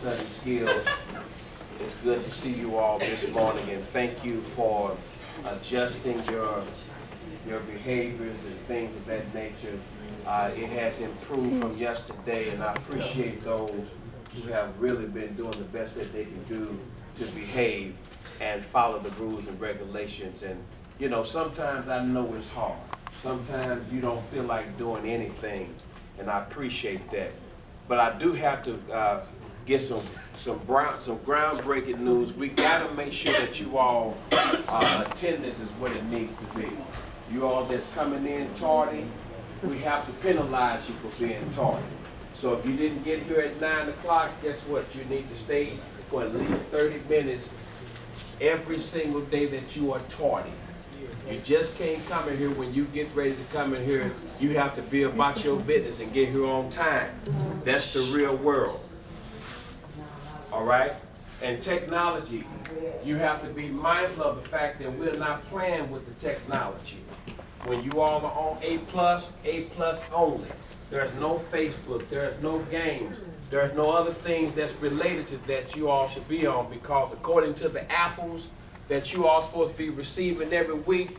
study skills. It's good to see you all this morning, and thank you for adjusting your behaviors and things of that nature. It has improved from yesterday, and I appreciate those who have really been doing the best that they can do to behave and follow the rules and regulations. And you know, sometimes I know it's hard. Sometimes you don't feel like doing anything, and I appreciate that. But I do have to get some groundbreaking news. We got to make sure that you all attendance is what it needs to be. You all that's coming in tardy, we have to penalize you for being tardy. So if you didn't get here at 9 o'clock, guess what? You need to stay for at least 30 minutes every single day that you are tardy. You just can't come in here when you get ready to come in here. You have to be about your business and get here on time. That's the real world. All right? And technology, you have to be mindful of the fact that we're not playing with the technology. When you all are on A+, A+ only. There's no Facebook, there's no games, there's no other things that's related to that you all should be on, because according to the apples that you all supposed to be receiving every week,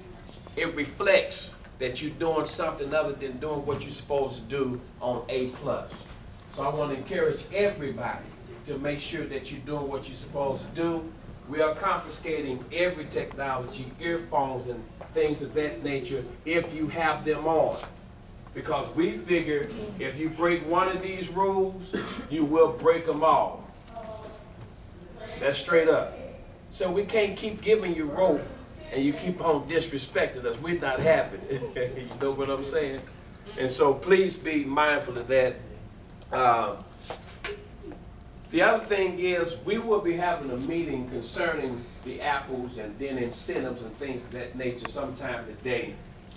it reflects that you're doing something other than doing what you're supposed to do on A+. So I want to encourage everybody to make sure that you're doing what you're supposed to do. We are confiscating every technology, earphones and things of that nature, if you have them on. Because we figure if you break one of these rules, you will break them all. That's straight up. So we can't keep giving you rope and you keep on disrespecting us. We're not having it. You know what I'm saying? And so please be mindful of that. The other thing is, we will be having a meeting concerning the apples and then incentives and things of that nature sometime today.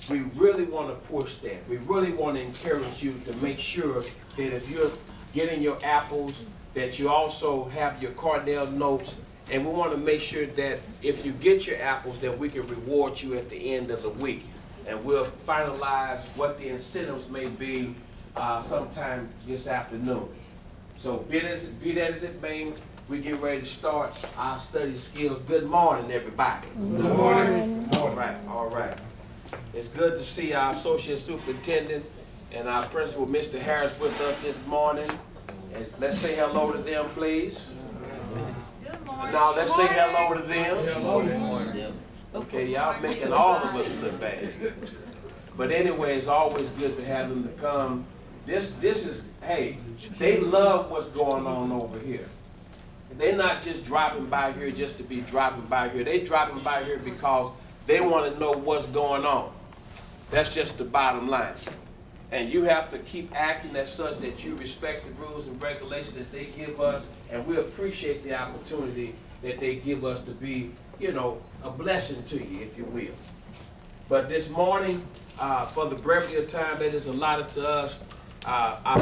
We really want to push that. We really want to encourage you to make sure that if you're getting your apples, that you also have your Cardell notes. And we want to make sure that if you get your apples, that we can reward you at the end of the week. And we'll finalize what the incentives may be sometime this afternoon. So be that as it may, we get ready to start our study skills. Good morning, everybody. Good morning. All right, all right. It's good to see our associate superintendent and our principal, Mr. Harris, with us this morning. And let's say hello to them, please. Good morning. Now let's say hello to them. Hello. Good morning. Okay, y'all making all of us look bad. But anyway, it's always good to have them to come. This is, hey, they love what's going on over here. They're not just dropping by here just to be dropping by here. They're dropping by here because they want to know what's going on. That's just the bottom line. And you have to keep acting as such that you respect the rules and regulations that they give us, and we appreciate the opportunity that they give us to be, you know, a blessing to you, if you will. But this morning, for the brevity of time that is allotted to us, I've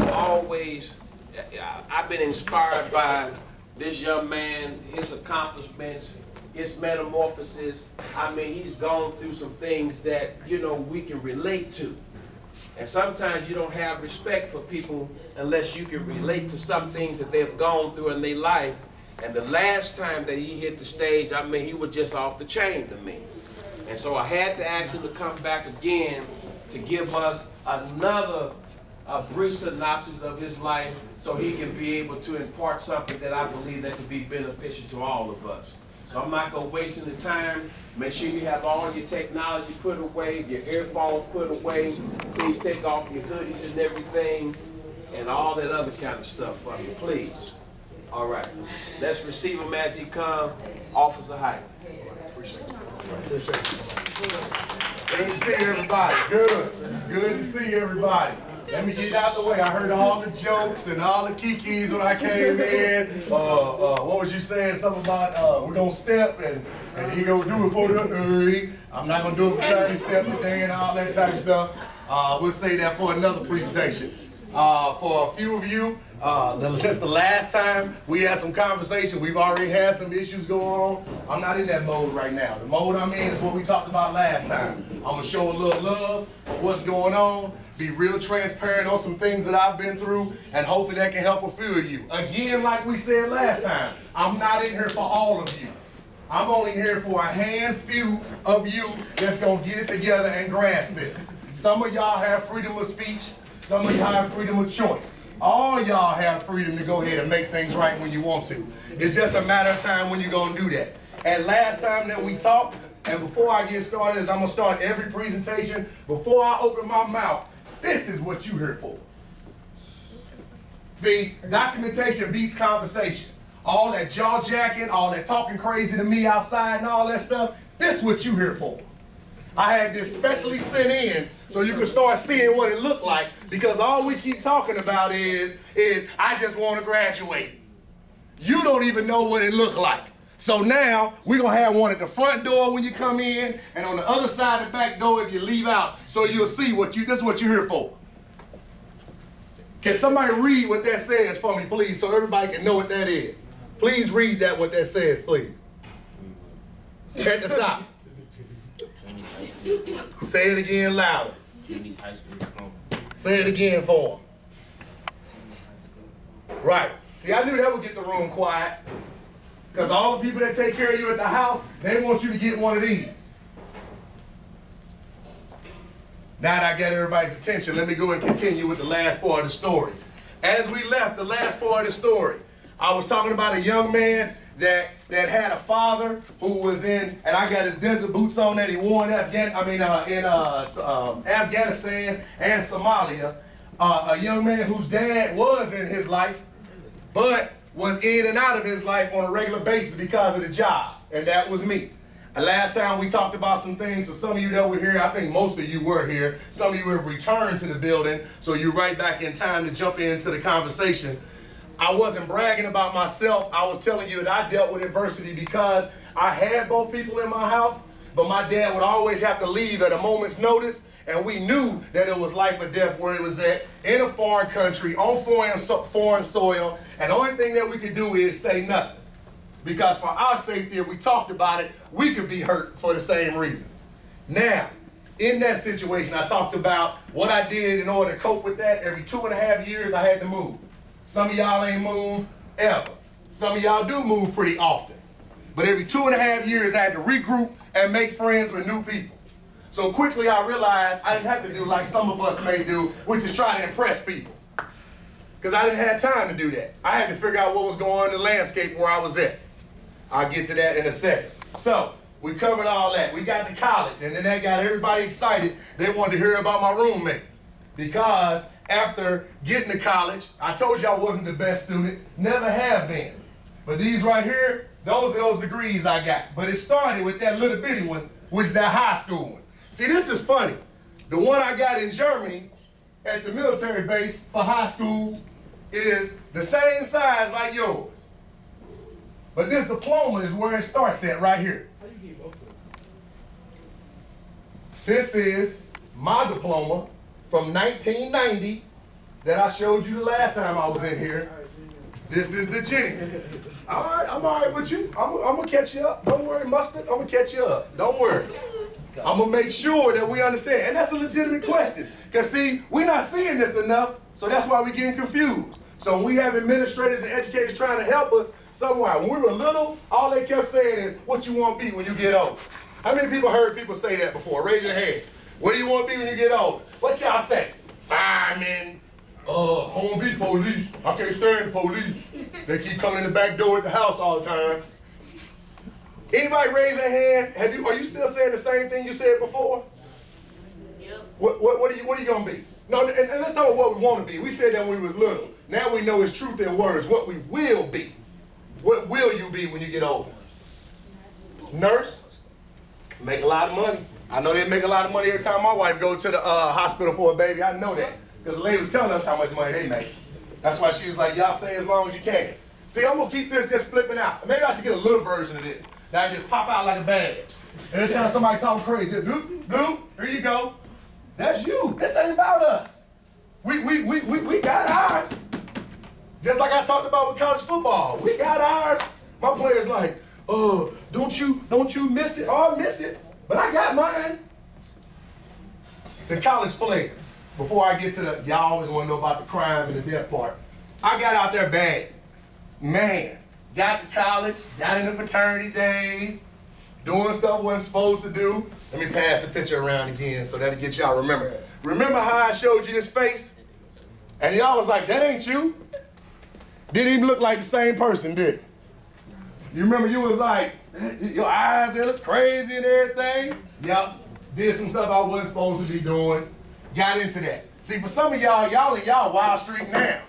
been inspired by this young man, his accomplishments, his metamorphosis. I mean, he's gone through some things that, you know, we can relate to. And sometimes you don't have respect for people unless you can relate to some things that they've gone through in their life. And the last time that he hit the stage, I mean, he was just off the chain to me. And so I had to ask him to come back again to give us another brief synopsis of his life so he can be able to impart something that I believe that could be beneficial to all of us. So I'm not going to waste any time. Make sure you have all your technology put away, your earphones put away. Please take off your hoodies and everything and all that other kind of stuff for me, please. All right. Let's receive him as he comes. Officer Hite. Appreciate it. Good to see everybody. Good to see everybody. Let me get out the way. I heard all the jokes and all the kikis when I came in. What was you saying? Something about we're going to step and he going to do it for the I'm not going to do it for Saturday step today and all that type of stuff. We'll say that for another presentation. For a few of you, Since the last time we had some conversation, we've already had some issues go on. I'm not in that mode right now. The mode I'm in is what we talked about last time. I'm gonna show a little love of what's going on, be real transparent on some things that I've been through, and hopefully that can help a few of you. Again, like we said last time, I'm not in here for all of you. I'm only here for a handful of you that's gonna get it together and grasp this. Some of y'all have freedom of speech, some of y'all have freedom of choice. All y'all have freedom to go ahead and make things right when you want to. It's just a matter of time when you're gonna do that. And last time that we talked, and before I get started, as I'm gonna start every presentation, before I open my mouth, this is what you're here for. See, documentation beats conversation. All that jaw jacking, all that talking crazy to me outside and all that stuff, this is what you're here for. I had this specially sent in so you can start seeing what it looked like, because all we keep talking about is I just want to graduate. You don't even know what it looked like. So now we're going to have one at the front door when you come in, and on the other side of the back door if you leave out, so you'll see this is what you're here for. Can somebody read what that says for me, please, so everybody can know what that is? Please read that, what that says, please. At the top. Say it again louder. Say it again for them. Right. See, I knew that would get the room quiet, because all the people that take care of you at the house, they want you to get one of these. Now that I got everybody's attention, let me go and continue with the last part of the story. As we left the last part of the story, I was talking about a young man that had a father who was in, and I got his desert boots on that he wore in Afghanistan and Somalia. A young man whose dad was in his life, but was in and out of his life on a regular basis because of the job, and that was me. Last time we talked about some things, so some of you that were here, I think most of you were here, some of you have returned to the building, so you're right back in time to jump into the conversation. I wasn't bragging about myself. I was telling you that I dealt with adversity because I had both people in my house, but my dad would always have to leave at a moment's notice, and we knew that it was life or death where it was at, in a foreign country, on foreign soil, and the only thing that we could do is say nothing. Because for our safety, if we talked about it, we could be hurt for the same reasons. Now, in that situation, I talked about what I did in order to cope with that. Every 2.5 years, I had to move. Some of y'all ain't moved ever. Some of y'all do move pretty often. But every 2.5 years, I had to regroup and make friends with new people. So quickly I realized I didn't have to do like some of us may do, which is try to impress people. Because I didn't have time to do that. I had to figure out what was going on in the landscape where I was at. I'll get to that in a second. So we covered all that. We got to college, and then that got everybody excited. They wanted to hear about my roommate. Because after getting to college, I told you I wasn't the best student, never have been. But these right here, those are those degrees I got. But it started with that little bitty one, which is that high school one. See, this is funny. The one I got in Germany at the military base for high school is the same size like yours. But this diploma is where it starts at right here. This is my diploma from 1990 that I showed you the last time I was in here. This is the Jennings. All right, I'm all right with you. I'm going to catch you up. Don't worry, Mustard. I'm going to catch you up. Don't worry. I'm going to make sure that we understand. And that's a legitimate question. Because, see, we're not seeing this enough, so that's why we're getting confused. So when we have administrators and educators trying to help us somewhere, when we were little, all they kept saying is, what you want to be when you get old? How many people heard people say that before? Raise your hand. What do you want to be when you get old? What y'all say? Fireman, Home Beat police. I can't stand the police. They keep coming in the back door at the house all the time. Anybody raise their hand? Are you still saying the same thing you said before? Yep. What are you gonna be? No, and let's talk about what we want to be. We said that when we was little. Now we know it's truth in words. What we will be. What will you be when you get older? Nurse. Make a lot of money. I know they make a lot of money every time my wife goes to the hospital for a baby. I know that. Because the lady was telling us how much money they make. That's why she was like, y'all stay as long as you can. See, I'm going to keep this just flipping out. Maybe I should get a little version of this. That I just pop out like a badge. Every time somebody talking crazy, just bloop, bloop, here you go. That's you. This ain't about us. We got ours. Just like I talked about with college football. We got ours. My players like, don't you miss it? Oh, I miss it, but I got mine. The college player, before I get to the, y'all always want to know about the crime and the death part. I got out there bad. Man, got to college, got in the fraternity days, doing stuff wasn't supposed to do. Let me pass the picture around again so that'll get y'all remember. Remember how I showed you this face? And y'all was like, that ain't you. Didn't even look like the same person, did it? You remember you was like, your eyes, they look crazy and everything? Yep, did some stuff I wasn't supposed to be doing. Got into that. See, for some of y'all in y'all wild streak now.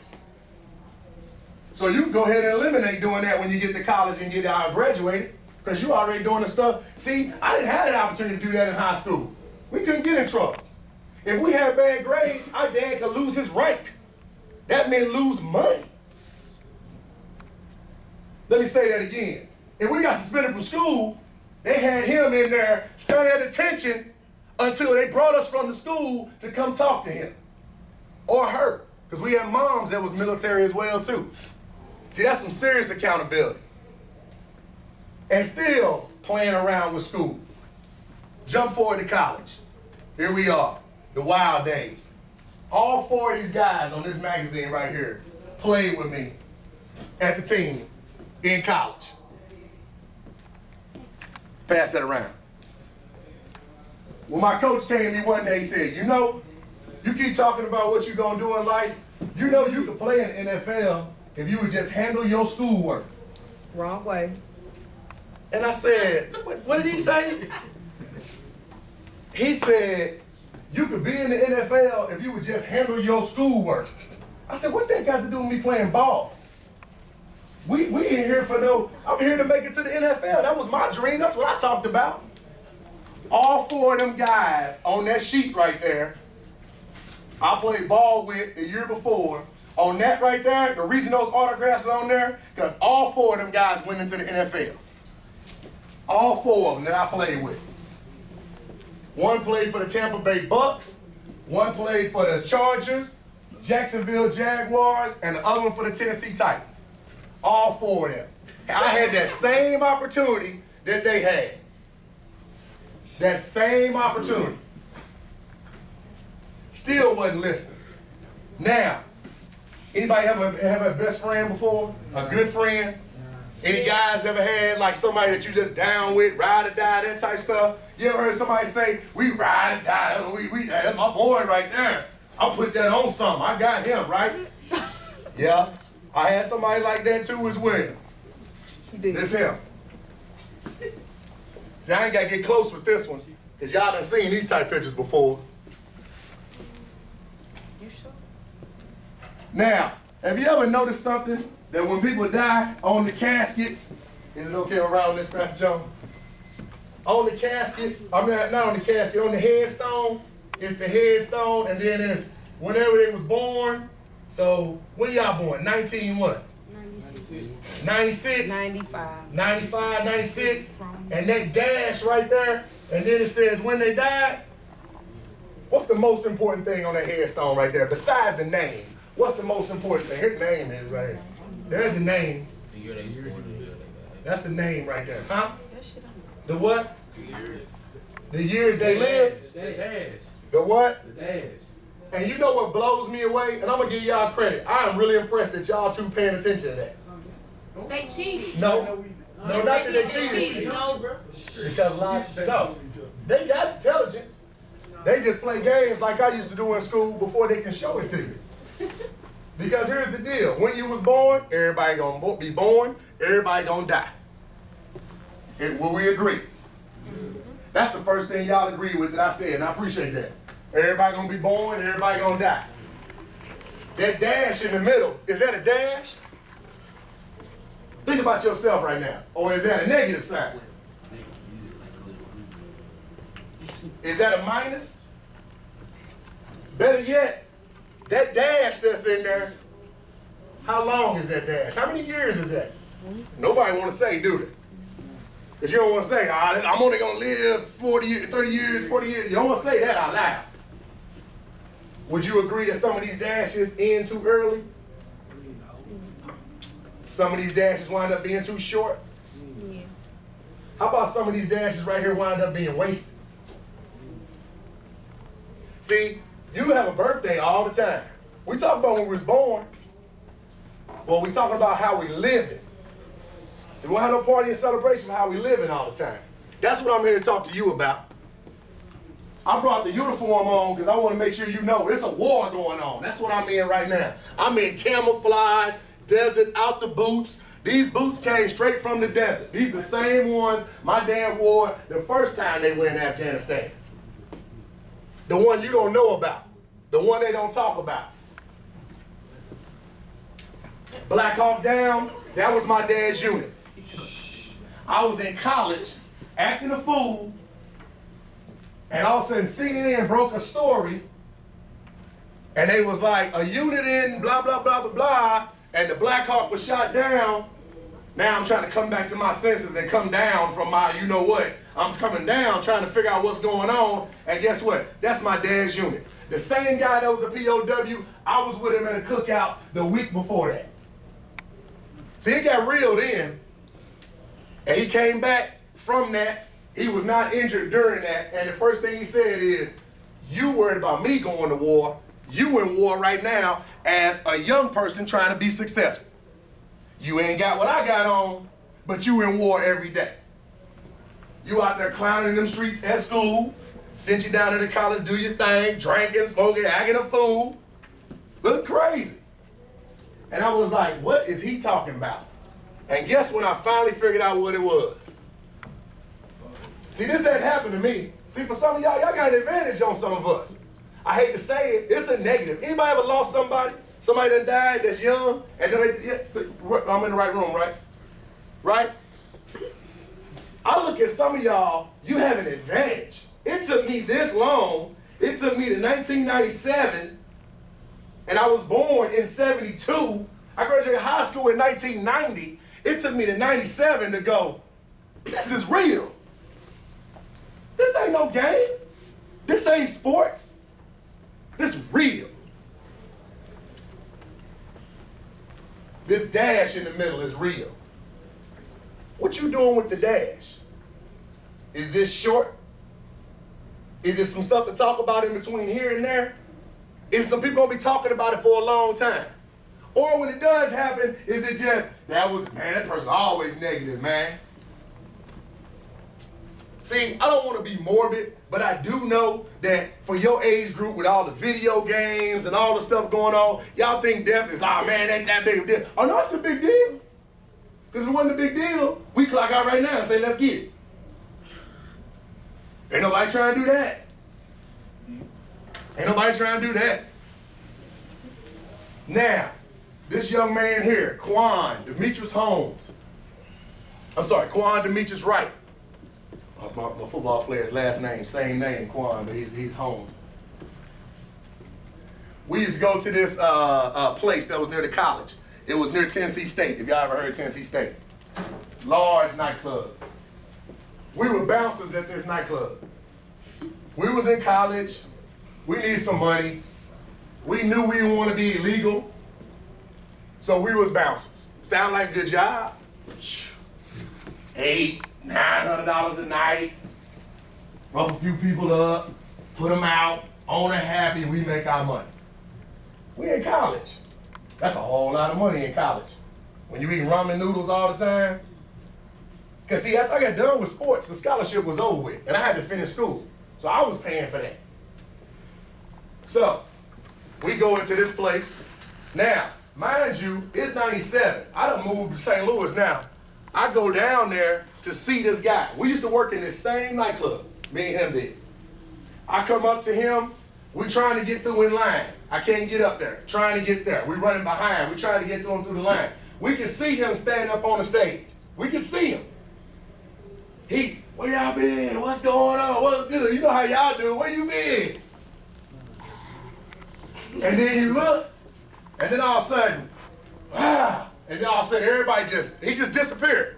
So you can go ahead and eliminate doing that when you get to college and get out graduated, because you already doing the stuff. See, I didn't have that opportunity to do that in high school. We couldn't get in trouble. If we had bad grades, our dad could lose his rank. That meant lose money. Let me say that again. If we got suspended from school, they had him in there staying at attention until they brought us from the school to come talk to him. Or her. Because we had moms that was military as well too. See, that's some serious accountability. And still playing around with school. Jump forward to college. Here we are, the wild days. All 4 of these guys on this magazine right here played with me at the team in college. Pass that around. When my coach came to me one day, he said, you know, you keep talking about what you're going to do in life. You know you could play in the NFL if you would just handle your schoolwork. Wrong way. And I said, what did he say? He said, you could be in the NFL if you would just handle your schoolwork. I said, what that got to do with me playing ball? We ain't here for no, I'm here to make it to the NFL. That was my dream. That's what I talked about. All 4 of them guys on that sheet right there, I played ball with the year before. On that right there, the reason those autographs are on there, because all 4 of them guys went into the NFL. All 4 of them that I played with. One played for the Tampa Bay Bucks, one played for the Chargers, Jacksonville Jaguars, and the other one for the Tennessee Titans. All 4 of them. And I had that same opportunity that they had. That same opportunity. Still wasn't listening. Now, anybody have a best friend before? A good friend? Any guys ever had like somebody that you just down with, ride or die, that type stuff? You ever heard somebody say, we ride or die, that's my boy right there. I'll put that on something, I got him, right? Yeah, I had somebody like that too as well. This him. See, I ain't got to get close with this one, because y'all done seen these type pictures before. You sure? Now, have you ever noticed something that when people die on the casket, is it okay around this, Pastor John? On the casket, I mean, not on the casket, on the headstone, it's the headstone, and then it's whenever they was born. So, when y'all born? 19 what? 96? 95. 95, 96, and that dash right there, and then it says when they died. What's the most important thing on that headstone right there, besides the name? What's the most important thing? Here the name is right here. There's the name. That's the name right there. Huh? The what? The years they lived. The what? The dash. And you know what blows me away? And I'm going to give y'all credit. I am really impressed that y'all two paying attention to that. They cheated. No, not that they cheated. No. Because no, they got intelligence. They just play games like I used to do in school before they can show it to you. Because here's the deal. When you was born, everybody gonna be born, everybody gonna die. Will we agree? That's the first thing y'all agree with that I said, and I appreciate that. Everybody gonna be born, everybody gonna die. That dash in the middle, is that a dash? Think about yourself right now. Or is that a negative sign? Is that a minus? Better yet, that dash that's in there, how long is that dash? How many years is that? Nobody want to say, do they? Because you don't want to say, I'm only going to live 40 years, 30 years, 40 years. You don't want to say that out loud. Would you agree that some of these dashes end too early? some of these dashes wind up being too short? Yeah. How about some of these dashes right here wind up being wasted? See, you have a birthday all the time. We talk about when we was born. Well, we talk about how we live it. So we don't have no party and celebration of how we live it all the time. That's what I'm here to talk to you about. I brought the uniform on because I want to make sure you know there's a war going on. That's what I'm in right now. I'm in camouflage, desert, out the boots. These boots came straight from the desert. These the same ones my dad wore the first time they went in Afghanistan. The one you don't know about. The one they don't talk about. Black Hawk Down, that was my dad's unit. I was in college acting a fool, and all of a sudden CNN broke a story, and they was like, a unit in blah, blah, blah, blah, blah, and the Black Hawk was shot down. Now I'm trying to come back to my senses and come down from my, you know what, I'm coming down trying to figure out what's going on, and guess what? That's my dad's unit. The same guy that was a POW, I was with him at a cookout the week before that. See, it got real then, and he came back from that. He was not injured during that, and the first thing he said is, you worried about me going to war, you in war right now as a young person trying to be successful. You ain't got what I got on, but you in war every day. You out there clowning in them streets at school, sent you down to the college, do your thing, drinking, smoking, acting a fool. Look crazy. And I was like, what is he talking about? And guess when I finally figured out what it was? See, this ain't happened to me. See, for some of y'all, y'all got an advantage on some of us. I hate to say it, it's a negative. Anybody ever lost somebody? Somebody done died that's young? And then I'm in the right room, right? Right? I look at some of y'all, you have an advantage. It took me this long. It took me to 1997, and I was born in 72. I graduated high school in 1990. It took me to 97 to go, this is real. This ain't no game. This ain't sports. This real. This dash in the middle is real. What you doing with the dash? Is this short? Is there some stuff to talk about in between here and there? Is some people gonna be talking about it for a long time? Or when it does happen, is it just, that person always negative, man. See, I don't want to be morbid, but I do know that for your age group with all the video games and all the stuff going on, y'all think death is, oh man, ain't that big of a deal. Oh no, it's a big deal. Because if it wasn't a big deal, we clock out right now and say, let's get it. Ain't nobody trying to do that. Ain't nobody trying to do that. Now, this young man here, Quan Demetrius Holmes. I'm sorry, Quan Demetrius Wright. My football player's last name, same name, Quan, but he's Holmes. We used to go to this place that was near the college. It was near Tennessee State, if y'all ever heard of Tennessee State. Large nightclub. We were bouncers at this nightclub. We was in college. We needed some money. We knew we didn't want to be illegal. So we was bouncers. Sound like a good job? $800, $900 a night. Rough a few people up, put them out, owner happy, we make our money. We in college. That's a whole lot of money in college. When you eating ramen noodles all the time. Because see, after I got done with sports, the scholarship was over with, and I had to finish school. So I was paying for that. So, we go into this place. Now, mind you, it's 97. I done moved to St. Louis now. I go down there to see this guy. We used to work in this same nightclub, me and him did. I come up to him, we trying to get through in line. I can't get up there, trying to get there. We running behind, we trying to get through him through the line. We can see him standing up on the stage. We can see him. Where y'all been? What's going on? What's good? You know how y'all do. Where you been? And then you look, and then all of a sudden, wow. And then all of a sudden, everybody he just disappeared.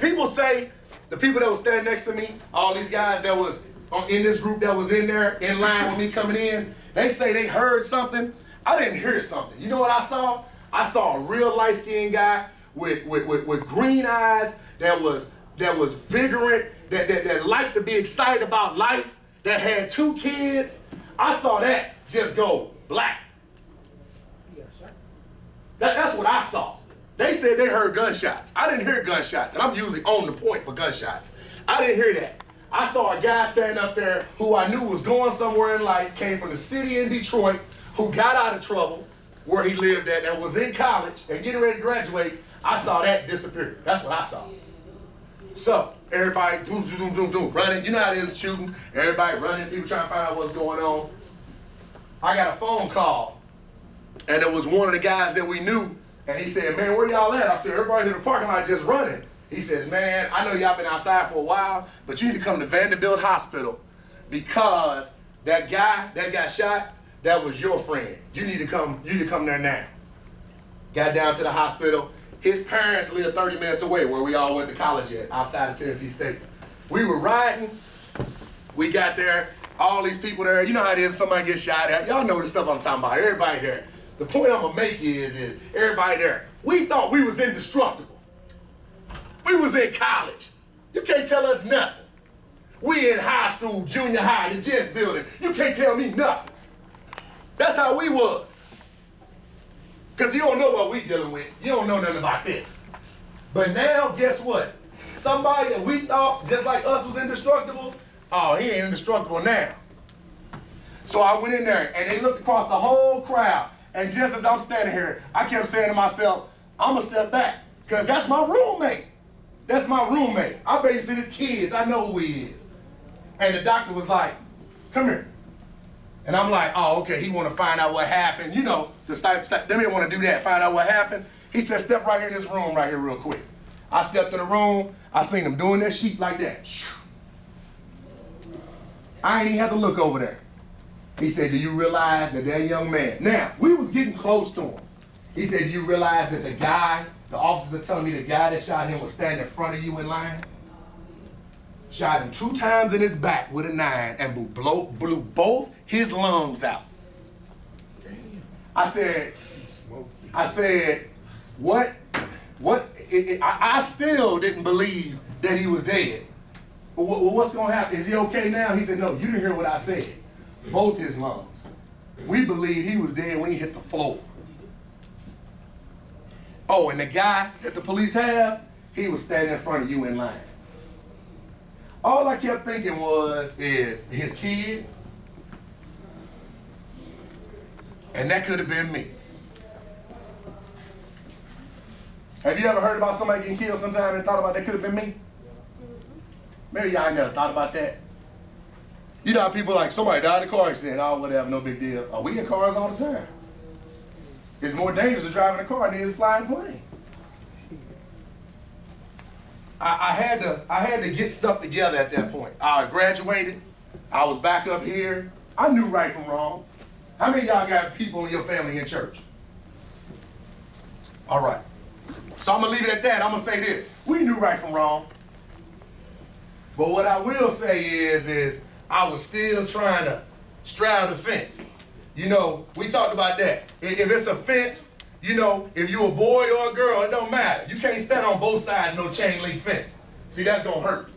People say, the people that was standing next to me, all these guys that was in this group that was in there, in line with me coming in, they say they heard something. I didn't hear something. You know what I saw? I saw a real light-skinned guy with green eyes, that was vigorant, that liked to be excited about life, that had 2 kids. I saw that just go black. That's what I saw. They said they heard gunshots. I didn't hear gunshots, and I'm usually on the point for gunshots. I didn't hear that. I saw a guy standing up there who I knew was going somewhere in life, came from the city in Detroit, who got out of trouble where he lived at and was in college and getting ready to graduate. I saw that disappear. That's what I saw. So everybody boom, boom, boom, boom, running. You know how it is shooting. Everybody running, people trying to find out what's going on. I got a phone call, and it was one of the guys that we knew, and he said, man, where y'all at? I said, everybody's in the parking lot just running. He said, man, I know y'all been outside for a while, but you need to come to Vanderbilt Hospital because that guy that got shot, that was your friend. You need to come there now. Got down to the hospital. His parents lived 30 minutes away where we all went to college at, outside of Tennessee State. We were riding. We got there. All these people there. You know how it is, somebody gets shot at. Y'all know the stuff I'm talking about. Everybody there. The point I'm going to make is everybody there. We thought we was indestructible. We was in college. You can't tell us nothing. We in high school, junior high, the Jets building. You can't tell me nothing. That's how we was. Because you don't know what we dealing with. You don't know nothing about this. But now, guess what? Somebody that we thought just like us was indestructible, oh, he ain't indestructible now. So I went in there and they looked across the whole crowd. And just as I'm standing here, I kept saying to myself, I'm going to step back because that's my roommate. That's my roommate. I babysit his kids. I know who he is. And the doctor was like, come here. And I'm like, oh, okay, he want to find out what happened. You know, they didn't want to do that, find out what happened. He said, step right here in this room right here real quick. I stepped in the room. I seen him doing that sheet like that. I ain't even have to look over there. He said, do you realize that young man, now, we was getting close to him. He said, do you realize that the officers are telling me the guy that shot him was standing in front of you in line? Shot him 2 times in his back with a 9 and blew both his lungs out. I said, what? I still didn't believe that he was dead. What's gonna happen? Is he okay now? He said, no, you didn't hear what I said. Both his lungs. We believe he was dead when he hit the floor. Oh, and the guy that the police have, he was standing in front of you in line. All I kept thinking is his kids, and that could have been me. Have you ever heard about somebody getting killed sometime and thought about that could have been me? Maybe y'all ain't never thought about that. You know how people like, somebody died in a car accident, oh, whatever, no big deal. Oh, we in cars all the time. It's more dangerous to driving a car than it is flying a plane. I had to get stuff together at that point. I graduated. I was back up here. I knew right from wrong. How many of y'all got people in your family in church? All right. So I'm going to leave it at that. I'm going to say this. We knew right from wrong. But what I will say is I was still trying to straddle the fence. You know, we talked about that. If it's a fence, you know, if you a boy or a girl, it don't matter. You can't stand on both sides, no chain link fence. See, that's gonna hurt.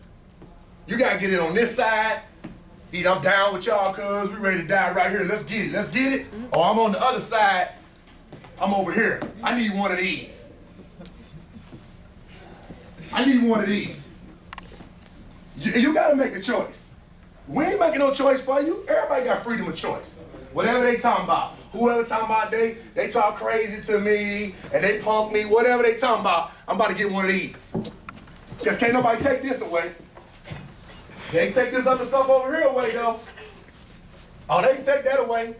You gotta get it on this side. I'm down with y'all, cuz we ready to die right here. Let's get it, let's get it. Or I'm on the other side, I'm over here. I need one of these. I need one of these. You gotta make a choice. We ain't making no choice for you. Everybody got freedom of choice. Whatever they talking about. Whoever talking about they talk crazy to me and they punk me, whatever they talking about, I'm about to get one of these. Because can't nobody take this away. They can take this other stuff over here away though. Oh, they can take that away.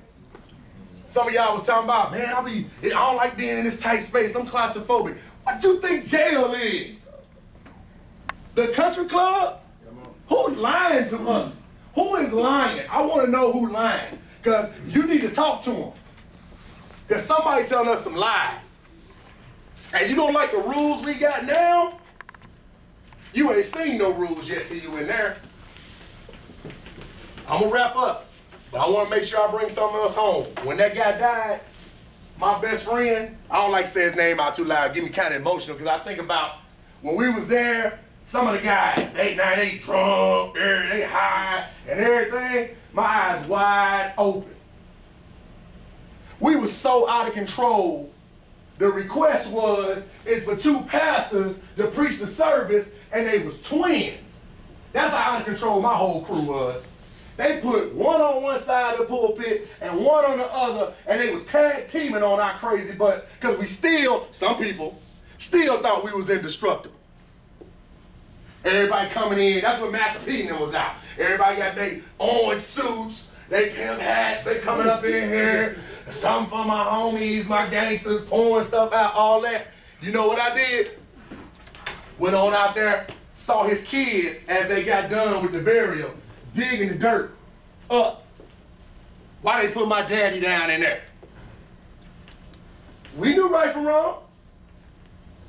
Some of y'all was talking about, man, I don't like being in this tight space. I'm claustrophobic. What you think jail is? The country club? Who's lying to us? Who is lying? I want to know who's lying. Because you need to talk to them. Because somebody telling us some lies. And you don't like the rules we got now? You ain't seen no rules yet till you in there. I'm going to wrap up. But I want to make sure I bring something else home. When that guy died, my best friend, I don't like to say his name out too loud, get me kind of emotional, because I think about when we was there, some of the guys, they drunk, they high, and everything, my eyes wide open. We was so out of control. The request is for 2 pastors to preach the service, and they was twins. That's how out of control my whole crew was. They put one on one side of the pulpit and one on the other, and they was tag teaming on our crazy butts, because we still, some people, still thought we was indestructible. Everybody coming in, that's when Master P and them was out. Everybody got their orange suits, they pimp hats, they coming up in here. Some for my homies, my gangsters, pouring stuff out, all that. You know what I did? Went on out there, saw his kids as they got done with the burial, digging the dirt up. Why they put my daddy down in there? We knew right from wrong.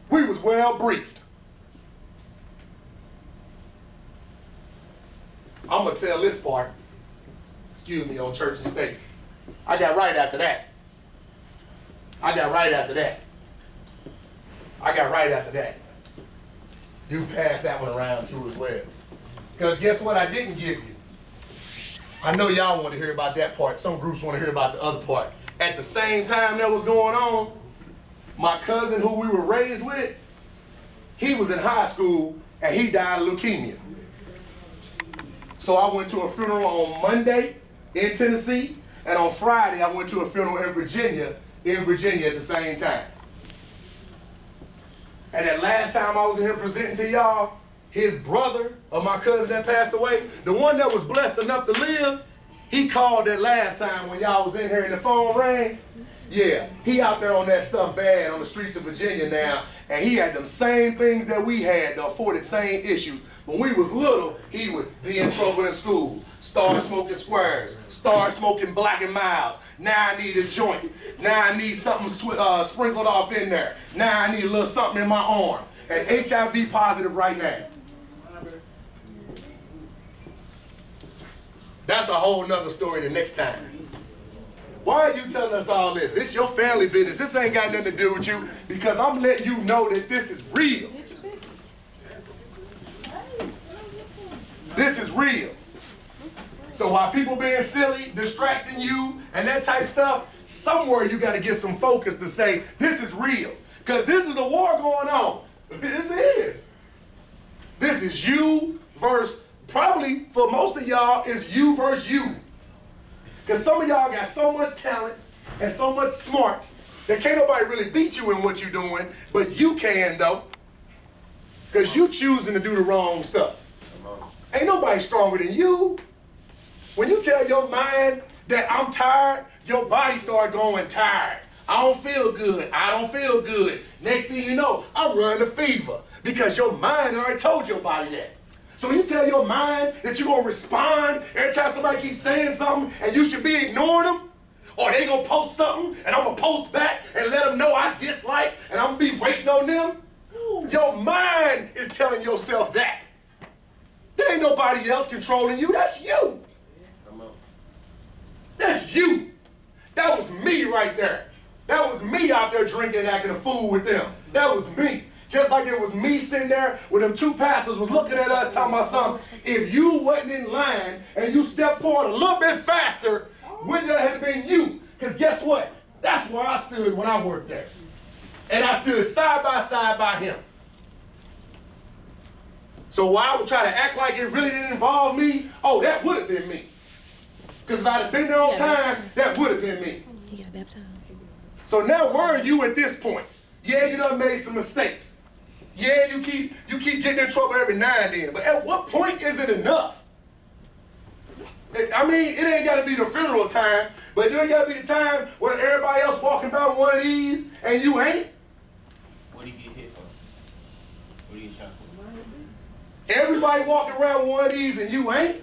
We was well briefed. I'm gonna tell this part, excuse me, on church and state. I got right after that. You pass that one around too as well. Because guess what I didn't give you? I know y'all want to hear about that part. Some groups want to hear about the other part. At the same time that was going on, my cousin who we were raised with, he was in high school and he died of leukemia. So I went to a funeral on Monday in Tennessee, and on Friday I went to a funeral in Virginia at the same time. And that last time I was in here presenting to y'all, his brother of my cousin that passed away, the one that was blessed enough to live, he called that last time when y'all was in here and the phone rang. Yeah, he out there on that stuff bad on the streets of Virginia now, and he had them same things that we had, the afforded same issues. When we was little, he would be in trouble in school, start smoking squares, start smoking Black and Milds. Now I need a joint. Now I need something sprinkled off in there. Now I need a little something in my arm. And HIV positive right now. That's a whole nother story the next time. Why are you telling us all this? This your family business. This ain't got nothing to do with you, because I'm letting you know that this is real. This is real. So while people being silly, distracting you, and that type stuff, somewhere you got to get some focus to say, this is real. Because this is a war going on. This is. This is you versus, probably for most of y'all, is you versus you. Because some of y'all got so much talent and so much smarts that can't nobody really beat you in what you're doing, but you can though. Because you choosing to do the wrong stuff. Ain't nobody stronger than you. When you tell your mind that I'm tired, your body start going tired. I don't feel good. I don't feel good. Next thing you know, I'm running a fever because your mind already told your body that. So when you tell your mind that you're going to respond every time somebody keeps saying something and you should be ignoring them, or they going to post something and I'm going to post back and let them know I dislike and I'm going to be waiting on them, your mind is telling yourself that. There ain't nobody else controlling you. That's you. That's you. That was me right there. That was me out there drinking, acting a fool with them. That was me. Just like it was me sitting there when them 2 pastors was looking at us talking about something. If you wasn't in line and you stepped forward a little bit faster, wouldn't that have been you? Because guess what? That's where I stood when I worked there. And I stood side by him. So while I would try to act like it really didn't involve me, oh, that would have been me. Because if I'd have been there on time, that would have been me. He got baptized. So now where are you at this point? Yeah, you done made some mistakes. Yeah, you keep getting in trouble every now and then. But at what point is it enough? I mean, it ain't got to be the funeral time, but it ain't got to be the time where everybody else walking by with one of these and you ain't. What did he get hit for? What did he get shot for? Everybody walking around with one of these and you ain't.